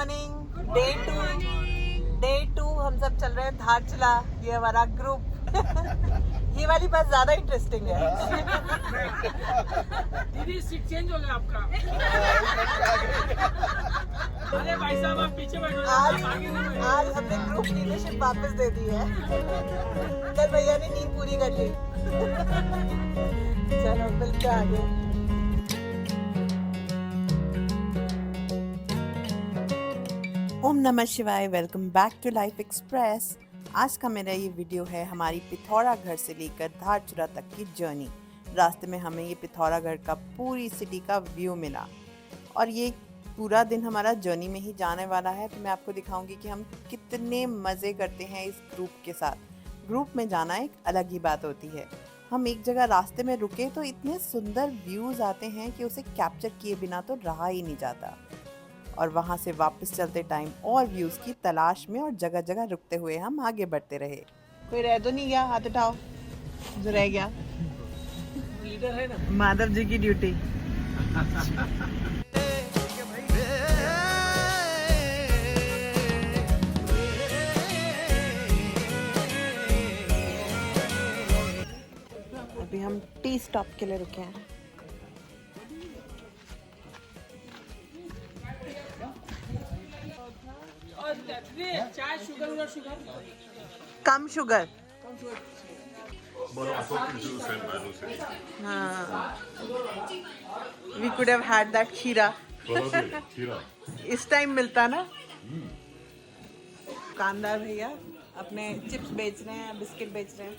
Morning. Day to हम सब चल रहे हैं धारचूला। ये हमारा ग्रुप ये वाली बात ज्यादा इंटरेस्टिंग है। दीदी सीट चेंज हो गया आपका। अरे भाई साहब आप पीछे बैठो। आज हमने ग्रुप लीडरशिप वापस दे दी है। कल भैया ने नींद पूरी कर ली। चलो मिलते हैं आगे। ओम नमः शिवाय। Welcome back to life express. आज का मेरा ये वीडियो है हमारी पिथौरा घर से लेकर धारचूला तक की जर्नी। रास्ते में हमें ये पिथौरागढ़ का पूरी सिटी का व्यू मिला और ये पूरा दिन हमारा जर्नी में ही जाने वाला है। तो मैं आपको दिखाऊंगी कि हम कितने मज़े करते हैं इस ग्रुप के साथ। ग्रुप में जाना एक अलग ही बात होती है। हम एक जगह रास्ते में रुके तो इतने सुंदर व्यूज़ आते हैं कि उसे कैप्चर किए बिना तो रहा ही नहीं जाता। और वहाँ से वापस चलते टाइम और व्यूज़ की तलाश में और जगह जगह रुकते हुए हम आगे बढ़ते रहे। कोई रह तो नहीं गया? हाथ उठाओ जो रह गया। लीडर है ना माधव जी की ड्यूटी। अभी हम टी स्टॉप के लिए रुके हैं। चाय शुगर और शुगर कम sugar. We could have had that kheera. इस टाइम मिलता ना। दुकानदार भैया अपने चिप्स बेच रहे हैं, बिस्किट बेच रहे हैं।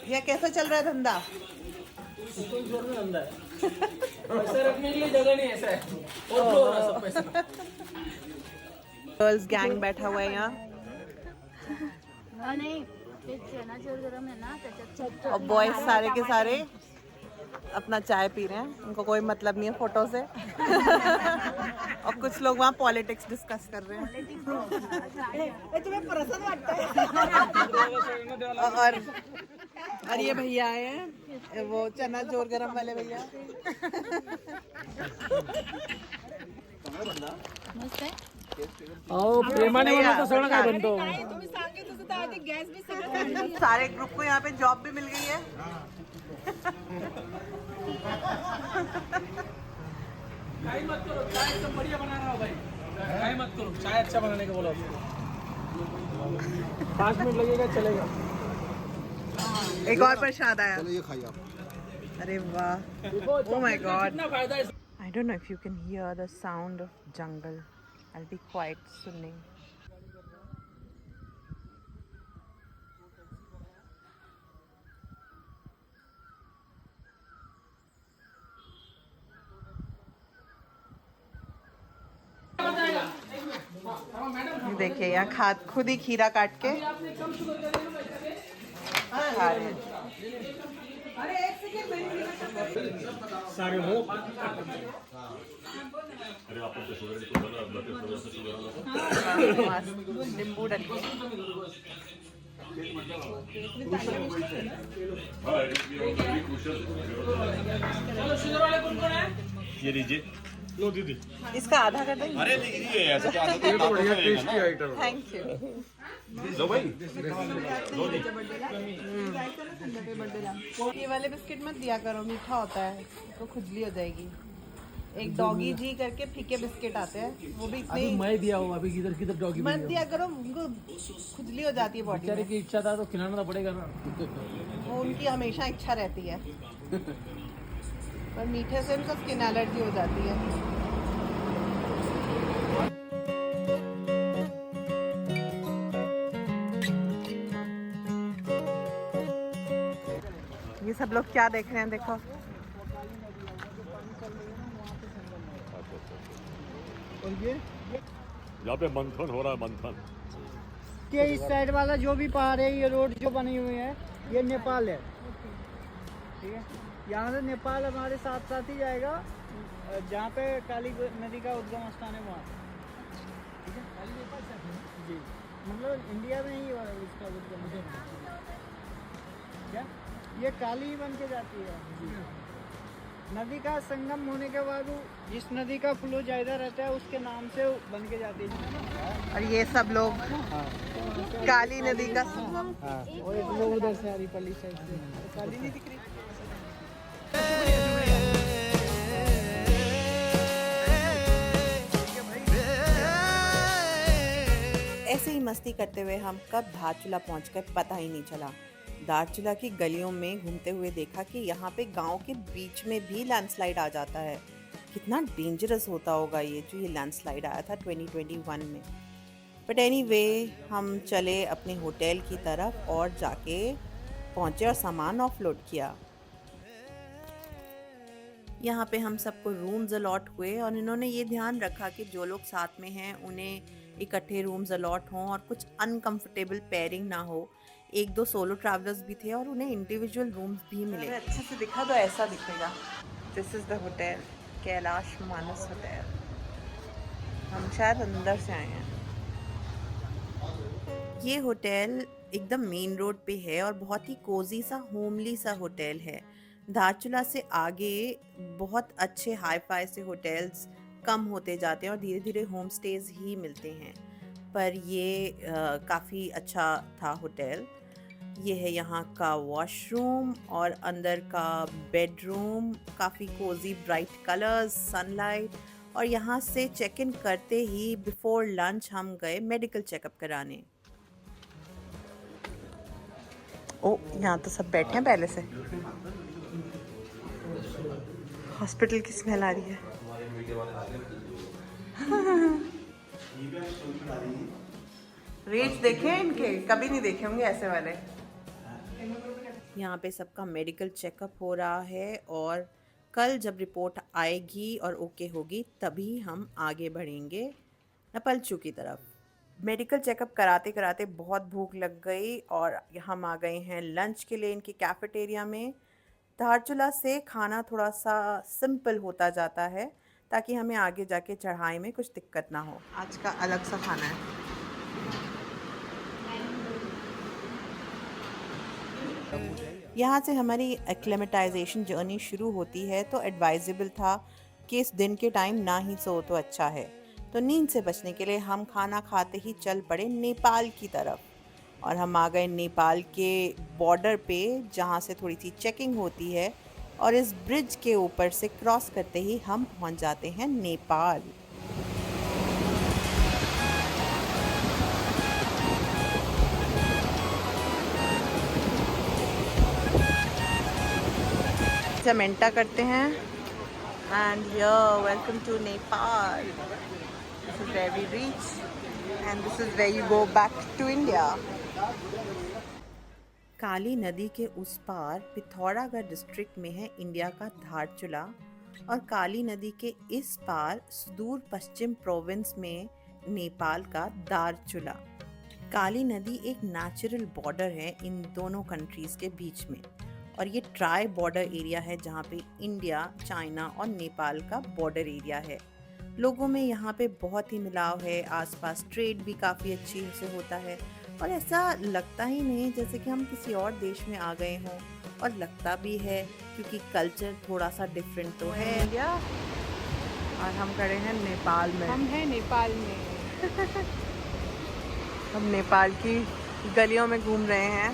भैया कैसा चल रहा है धंधा? जोर में धंधा है। पैसा रखने के लिए जगह नहीं ऐसा है। और हो रहा सब पैसा। गर्ल्स गैंग बैठा हुआ है यहाँ नहीं चना चोर गरम है ना त्याच्यात और बॉयज सारे के सारे अपना चाय पी रहे हैं। उनको कोई मतलब नहीं है फोटो से। और कुछ लोग वहाँ पॉलिटिक्स डिस्कस कर रहे हैं। तुम्हें प्रसन्न लगता है? और ये भैया आए हैं, वो चना जोर गरम वाले भैया। मस्त आहे प्रेमाने बोला तो सगळं काय बनतो। सारे ग्रुप को यहाँ पे जॉब भी मिल गई है। चाय मत करो, चाय एकदम बढ़िया बना रहा हो भाई। चाय मत करो, चाय अच्छा बनाने का बोलो। 5 मिनट लगेगा चलेगा। एक और प्रसाद आया। चलो ये खाइए आप। अरे वाह, oh my God. कितना फायदा है। I don't know if you can hear the sound of jungle. I'll be quiet सुनने। देखिए यहाँ खुद ही खीरा काट के खा रहे हैं। सारे हो नींबू डाल चलो शुगर वाले कौन है? ये लीजिए। लो दीदी। इसका आधा कर देंगे? अरे लीजिए ऐसा तो आधा तो बढ़िया टेस्टी आइटम। Thank you. लो भाई। ये वाले बिस्किट मत दिया करो, मीठा होता है तो खुजली हो जाएगी। एक डॉगी जी करके फीके बिस्किट आते हैं, वो भी अभी इतने मैं दिया हूँ। अभी किधर किधर डॉगी मत दिया करो, उनको खुजली हो जाती है बॉडी बेचारे में। की इच्छा था तो खिलाना तो पड़ेगा ना। वो उनकी हमेशा इच्छा रहती है। पर मीठे से उनको स्किन एलर्जी हो जाती है। ये सब लोग क्या देख रहे हैं देखो। और ये यहाँ पे मंथन हो रहा है, मंथन। के इस साइड वाला जो भी पहाड़ है, ये रोड जो बनी हुई है, ये नेपाल है। ठीक है, यहाँ से नेपाल हमारे साथ साथ ही जाएगा, जहाँ पे काली नदी का उद्गम स्थान है वहाँ। ठीक है जी, मतलब इंडिया में ही इसका उद्गम क्या, ये काली बन के जाती है। नदी का संगम होने के बाद वो जिस नदी का फ्लो ज़्यादा रहता है उसके नाम से बन के जाती है। और ये सब लोग काली नदी का संगम। हाँ, और एक लोग उधर से आ रही पल्ली साइड से, काली नहीं दिख रही। ऐसे ही मस्ती करते हुए हम कब धारचूला पहुंच गए पता ही नहीं चला। धारचूला की गलियों में घूमते हुए देखा कि यहाँ पे गांव के बीच में भी लैंडस्लाइड आ जाता है। कितना डेंजरस होता होगा ये जो ये लैंडस्लाइड आया था 2021 में। बट एनीवे हम चले अपने होटल की तरफ और जाके पहुँचे और सामान ऑफलोड किया। यहाँ पे हम सबको रूम्स अलॉट हुए और इन्होंने ये ध्यान रखा कि जो लोग साथ में हैं उन्हें इकट्ठे रूम्स अलॉट हों और कुछ अनकंफर्टेबल पेयरिंग ना हो। एक दो सोलो ट्रैवलर्स भी थे और उन्हें इंडिविजुअल रूम्स भी मिले। अच्छे से दिखा तो ऐसा दिखेगा। This is the hotel, Kailash Manas hotel. हम शायद अंदर से आए हैं। ये होटल एकदम मेन रोड पे है और बहुत ही कोजी सा होमली सा होटल है। धारचूला से आगे बहुत अच्छे हाई फाई से होटल्स कम होते जाते हैं और धीरे धीरे होम स्टेज ही मिलते हैं, पर ये काफ़ी अच्छा था होटल। ये है यहाँ का वॉशरूम और अंदर का बेडरूम, काफ़ी कोजी ब्राइट कलर्स, सनलाइट। और यहाँ से चेक इन करते ही बिफोर लंच हम गए मेडिकल चेकअप कराने। ओ, यहाँ तो सब बैठे हैं पहले से। हॉस्पिटल की स्मेल आ रही है। रेट्स देखे इनके, कभी नहीं देखे होंगे ऐसे वाले। यहाँ पे सबका मेडिकल चेकअप हो रहा है और कल जब रिपोर्ट आएगी और ओके होगी तभी हम आगे बढ़ेंगे नपलचू की तरफ। मेडिकल चेकअप कराते कराते बहुत भूख लग गई और हम आ गए हैं लंच के लिए इनके कैफेटेरिया में। धारचूला से खाना थोड़ा सा सिंपल होता जाता है ताकि हमें आगे जाके चढ़ाई में कुछ दिक्कत ना हो। आज का अलग सा खाना है। यहाँ से हमारी एक्लेमेटाइजेशन जर्नी शुरू होती है तो एडवाइजेबल था कि इस दिन के टाइम ना ही सो तो अच्छा है। तो नींद से बचने के लिए हम खाना खाते ही चल पड़े नेपाल की तरफ और हम आ गए नेपाल के बॉर्डर पे जहाँ से थोड़ी सी चेकिंग होती है और इस ब्रिज के ऊपर से क्रॉस करते ही हम पहुँच जाते हैं नेपाल। हम एंटर करते हैं and welcome to Nepal. This is where we reach and this is where you go back to India. Kali नदी के उस पार पिथौरागढ़ डिस्ट्रिक्ट में है इंडिया का धारचूला और काली नदी के इस पार सुदूर पश्चिम प्रोविंस में नेपाल का दारचूला। काली नदी एक नेचुरल बॉर्डर है इन दोनों कंट्रीज के बीच में और ये ट्राई बॉर्डर एरिया है जहाँ पे इंडिया, चाइना और नेपाल का बॉर्डर एरिया है। लोगों में यहाँ पे बहुत ही मिलाव है, आसपास ट्रेड भी काफ़ी अच्छी से होता है और ऐसा लगता ही नहीं जैसे कि हम किसी और देश में आ गए हों, और लगता भी है क्योंकि कल्चर थोड़ा सा डिफरेंट तो है इंडिया। और हम खड़े हैं नेपाल में। हम हैं नेपाल में। हम नेपाल की गलियों में घूम रहे हैं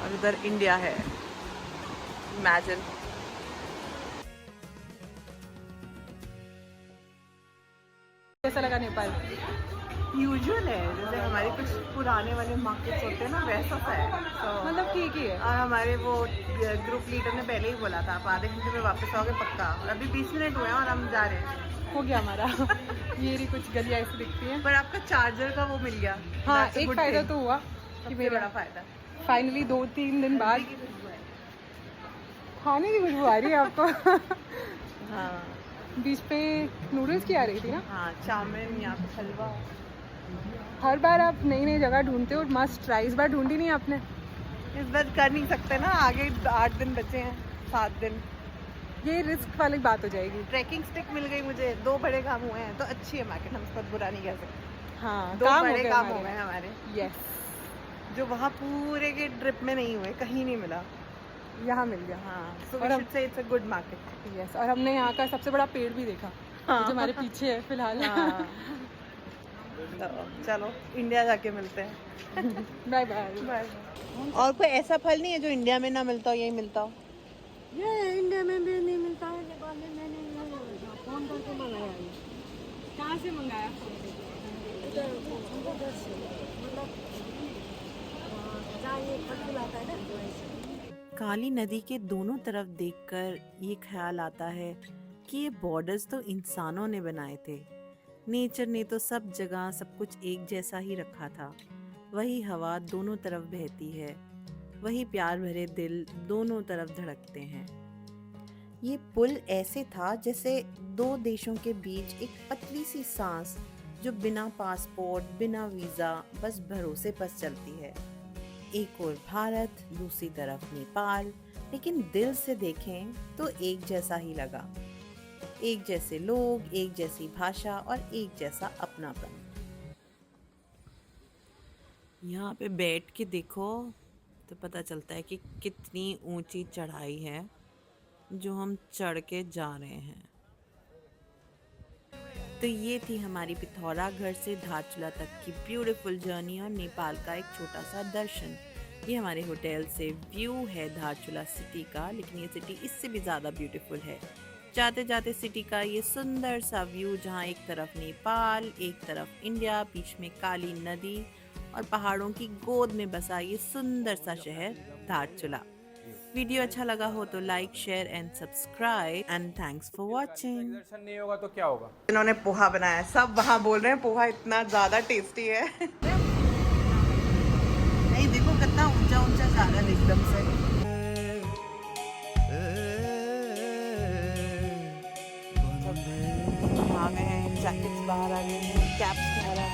और उधर इंडिया है। इमेजिन। कैसा लगा नेपाल? यूजुअल है, जैसे हमारे कुछ पुराने वाले मार्केट्स होते हैं ना वैसा सा है। तो मतलब ठीक ही है। और हमारे वो ग्रुप लीडर ने पहले ही बोला था आप आधे घंटे में वापस आओगे पक्का, और अभी 20 मिनट हुए हैं और हम जा रहे हैं। हो गया हमारा। ये रही कुछ गलियाँ ऐसी दिखती हैं। पर आपका चार्जर का वो मिल गया। हाँ, That's a एक good फायदा thing. तो हुआ कि सबसे बड़ा फायदा फाइनली 2-3 दिन बाद खाने की खुशबू आ रही है आपको। हाँ बीच पे नूडल्स की आ रही थी ना। हाँ, चाउमीन, यहाँ पे हलवा। हर बार आप नई नई जगह ढूंढते हो, मस्ट ट्राई। इस बार ढूंढी नहीं आपने? इस बार कर नहीं सकते ना, आगे 8 दिन बचे हैं, 7 दिन। ये रिस्क वाली बात हो जाएगी। ट्रैकिंग स्टिक मिल गई मुझे, 2 बड़े काम हुए हैं, तो अच्छी है मार्केट, हम इस पर बुरा नहीं कह सकते। हाँ, 2 काम हो बड़े गए काम हो हमारे। गए हमारे, यस। जो वहाँ पूरे के ट्रिप में नहीं हुए, कहीं नहीं मिला। यहाँ मिल गया। हाँ, so और we हम- should say it's a good market. Yes, और हमने यहाँ का सबसे बड़ा पेड़ भी देखा हाँ। जो हमारे पीछे है फिलहाल। हाँ। तो चलो इंडिया जाके मिलते हैं। Bye bye. बाय। और कोई ऐसा फल नहीं है जो इंडिया में ना मिलता हो, यही मिलता हो? ये इंडिया में भी नहीं मिलता है, नेपाल में मैंने फोन करके मंगाया है। कहाँ से मंगाया? इधर हमको घर से मतलब जहाँ ये फल फुलाता है ना वहीं से। काली नदी के दोनों तरफ देखकर ये ख्याल आता है कि ये बॉर्डर्स तो इंसानों ने बनाए थे। नेचर ने तो सब जगह सब कुछ एक जैसा ही रखा था। वही हवा दोनों तरफ बहती है, वही प्यार भरे दिल दोनों तरफ धड़कते हैं। ये पुल ऐसे था जैसे दो देशों के बीच एक पतली सी सांस जो बिना पासपोर्ट बिना वीज़ा बस भरोसे पर चलती है। एक और भारत, दूसरी तरफ नेपाल, लेकिन दिल से देखें तो एक जैसा ही लगा। एक जैसे लोग, एक जैसी भाषा और एक जैसा अपनापन। यहाँ पे बैठ के देखो तो पता चलता है कि कितनी ऊंची चढ़ाई है जो हम चढ़ के जा रहे हैं। तो ये थी हमारी पिथौरागढ़ से धारचूला तक की ब्यूटीफुल जर्नी और नेपाल का एक छोटा सा दर्शन। ये हमारे होटल से व्यू है धारचूला सिटी का, लेकिन ये सिटी इससे भी ज़्यादा ब्यूटीफुल है। जाते जाते सिटी का ये सुंदर सा व्यू, जहाँ एक तरफ नेपाल, एक तरफ इंडिया, बीच में काली नदी और पहाड़ों की गोद में बसा ये सुंदर सा शहर धारचूला। वीडियो अच्छा लगा हो तो like, share and subscribe and thanks for watching. दर्शन नहीं होगा तो क्या होगा? इन्होंने पोहा बनाया है, सब वहाँ बोल रहे हैं पोहा इतना ज़्यादा टेस्टी है। नहीं देखो कितना ऊंचा ऊंचा जा रहा है एकदम से। आ गए हैं, जैकेट्स बाहर आ गए हैं, कैप्स बाहर आ